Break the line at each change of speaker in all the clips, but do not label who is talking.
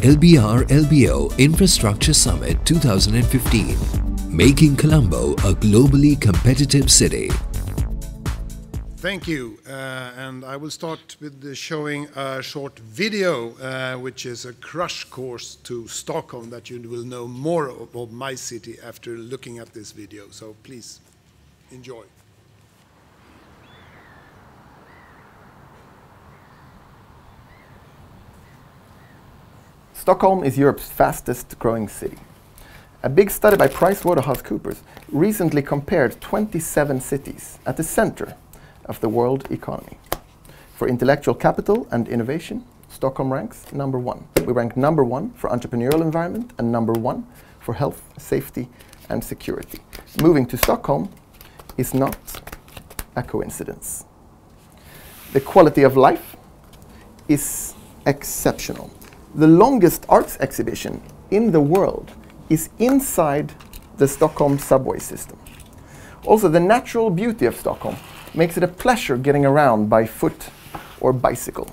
LBR LBO Infrastructure Summit 2015, making Colombo a globally competitive city.
Thank you, and I will start with showing a short video, which is a crash course to Stockholm, that you will know more of my city after looking at this video. So please enjoy.
Stockholm is Europe's fastest growing city. A big study by PricewaterhouseCoopers recently compared 27 cities at the center of the world economy. For intellectual capital and innovation, Stockholm ranks number 1. We rank number 1 for entrepreneurial environment and number 1 for health, safety and security. Moving to Stockholm is not a coincidence. The quality of life is exceptional. The longest arts exhibition in the world is inside the Stockholm subway system. Also, the natural beauty of Stockholm makes it a pleasure getting around by foot or bicycle.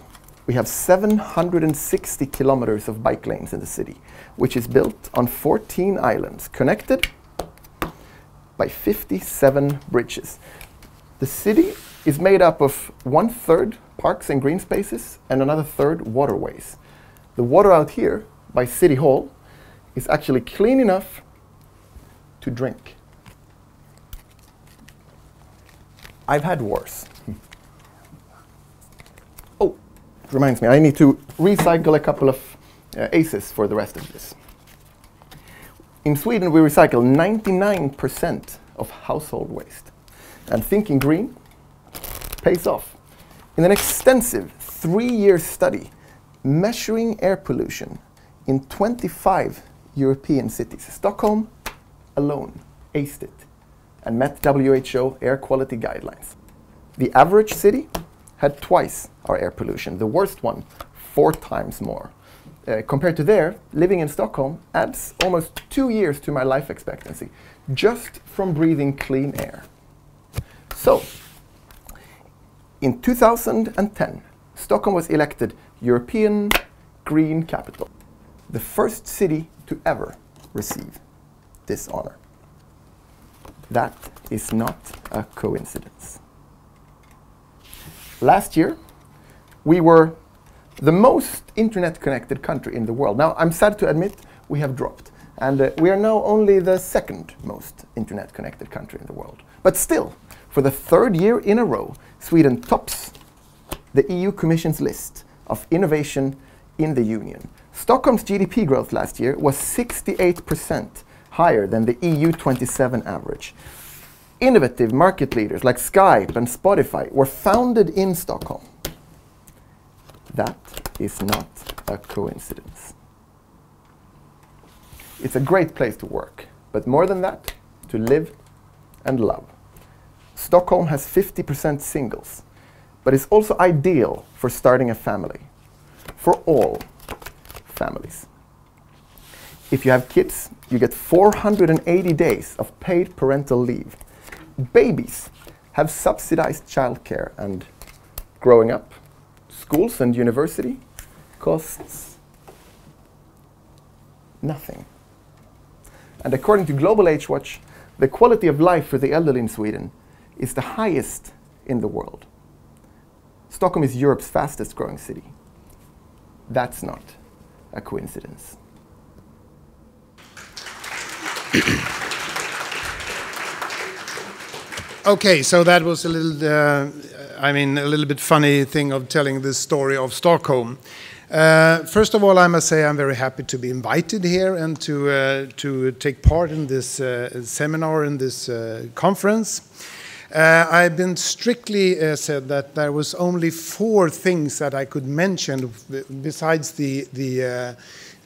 We have 760 kilometers of bike lanes in the city, which is built on 14 islands, connected by 57 bridges. The city is made up of 1/3 parks and green spaces and another third waterways. The water out here by City Hall is actually clean enough to drink. I've had worse. Oh, it reminds me, I need to recycle a couple of aces for the rest of this. In Sweden, we recycle 99% of household waste. And thinking green pays off. In an extensive 3-year study measuring air pollution in 25 European cities, Stockholm alone aced it and met WHO air quality guidelines. The average city had twice our air pollution, the worst one 4 times more. Compared to there, living in Stockholm adds almost 2 years to my life expectancy, just from breathing clean air. So, in 2010, Stockholm was elected European Green Capital, the first city to ever receive this honor. That is not a coincidence. Last year, we were the most internet-connected country in the world. Now, I'm sad to admit we have dropped, and we are now only the 2nd most internet-connected country in the world. But still, for the 3rd year in a row, Sweden tops the EU Commission's list of innovation in the Union. Stockholm's GDP growth last year was 68% higher than the EU 27 average. Innovative market leaders like Skype and Spotify were founded in Stockholm. That is not a coincidence. It's a great place to work, but more than that, to live and love. Stockholm has 50% singles, but it's also ideal for starting a family, for all families. If you have kids, you get 480 days of paid parental leave. Babies have subsidized childcare, and growing up, schools and university costs nothing. And according to Global Age Watch, the quality of life for the elderly in Sweden is the highest in the world. Stockholm is Europe's fastest growing city. That's not a coincidence.
Okay, so that was a little bit funny thing of telling this story of Stockholm. First of all, I must say I'm very happy to be invited here and to take part in this seminar, in this conference. I've been strictly said that there was only 4 things that I could mention besides the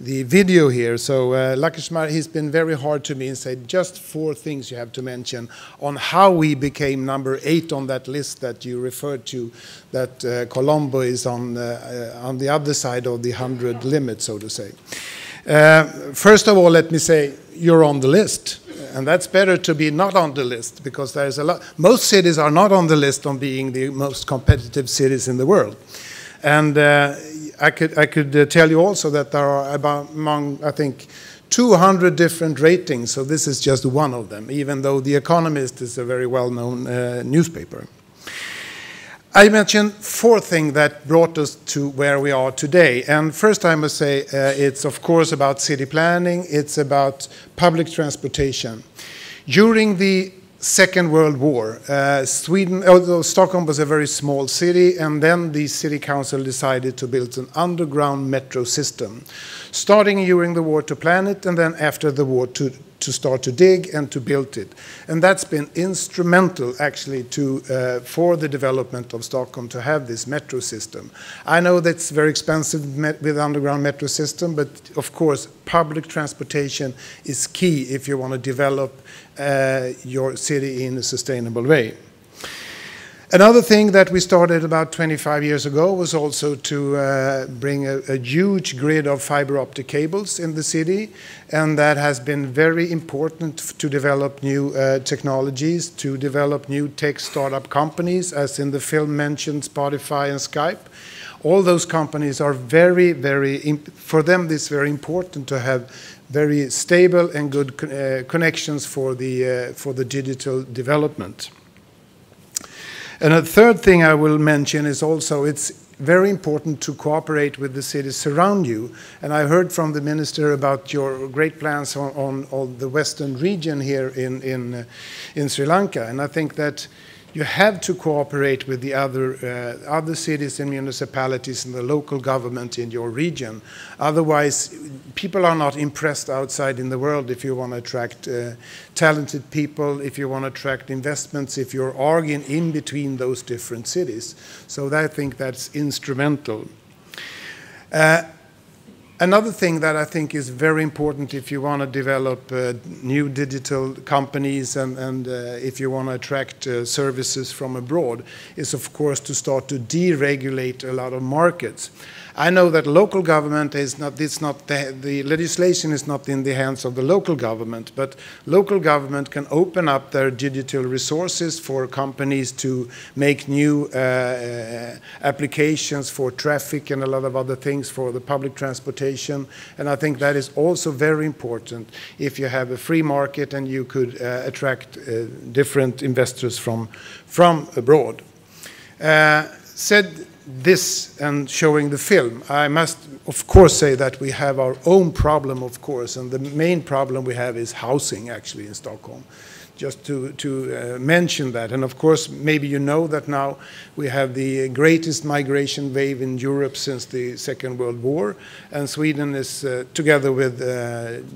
video here. So Lakshmar, he's been very hard to me and said just 4 things you have to mention on how we became number 8 on that list that you referred to, that Colombo is on the other side of the 100 limit, so to say. First of all, let me say you're on the list. And that's better to be not on the list, because there's a lot. Most cities are not on the list on being the most competitive cities in the world. And I could tell you also that there are among, I think, 200 different ratings, so this is just one of them, even though The Economist is a very well-known newspaper. I mentioned 4 things that brought us to where we are today. And first I must say it's of course about city planning, it's about public transportation. During the Second World War, Stockholm was a very small city, and then the city council decided to build an underground metro system, starting during the war to plan it, and then after the war to start to dig and to build it. And that's been instrumental actually for the development of Stockholm to have this metro system. I know that's very expensive with underground metro system, but of course public transportation is key if you want to develop your city in a sustainable way. Another thing that we started about 25 years ago was also to bring a huge grid of fiber optic cables in the city, and that has been very important to develop new technologies, to develop new tech startup companies, as in the film mentioned Spotify and Skype. All those companies are for them it's very important to have very stable and good connections for the digital development. And a third thing I will mention is also it's very important to cooperate with the cities around you. And I heard from the minister about your great plans on the western region here in Sri Lanka. And I think that you have to cooperate with the other cities and municipalities and the local government in your region. Otherwise, people are not impressed outside in the world if you want to attract talented people, if you want to attract investments, if you're arguing in between those different cities. So I think that's instrumental. Another thing that I think is very important if you want to develop new digital companies and if you want to attract services from abroad is, of course, to start to deregulate a lot of markets. I know that local government is not, the legislation is not in the hands of the local government, but local government can open up their digital resources for companies to make new applications for traffic and a lot of other things for the public transportation. And I think that is also very important if you have a free market and you could attract different investors from abroad. Said this and showing the film, I must of course say that we have our own problem, of course, and the main problem we have is housing actually in Stockholm. Just to mention that. And of course, maybe you know that now we have the greatest migration wave in Europe since the Second World War, and Sweden is, together with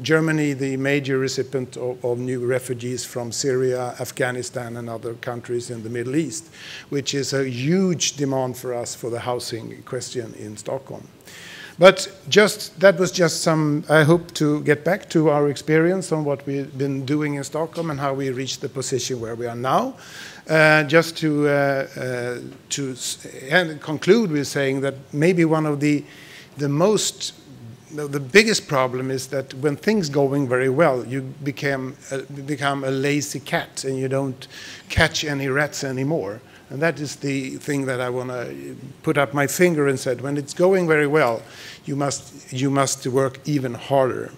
Germany, the major recipient of new refugees from Syria, Afghanistan, and other countries in the Middle East, which is a huge demand for us for the housing question in Stockholm. But that was just some, I hope to get back to our experience on what we've been doing in Stockholm and how we reached the position where we are now. Just to conclude with saying that maybe one of the biggest problem is that when things going very well, you become a lazy cat and you don't catch any rats anymore. And that is the thing that I want to put up my finger and said, when it's going very well, you must work even harder.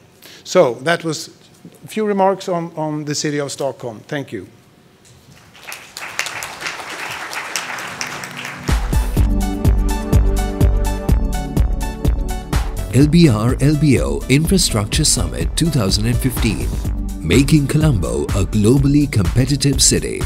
So that was a few remarks on the city of Stockholm. Thank you.
LBR LBO Infrastructure Summit 2015, making Colombo a globally competitive city.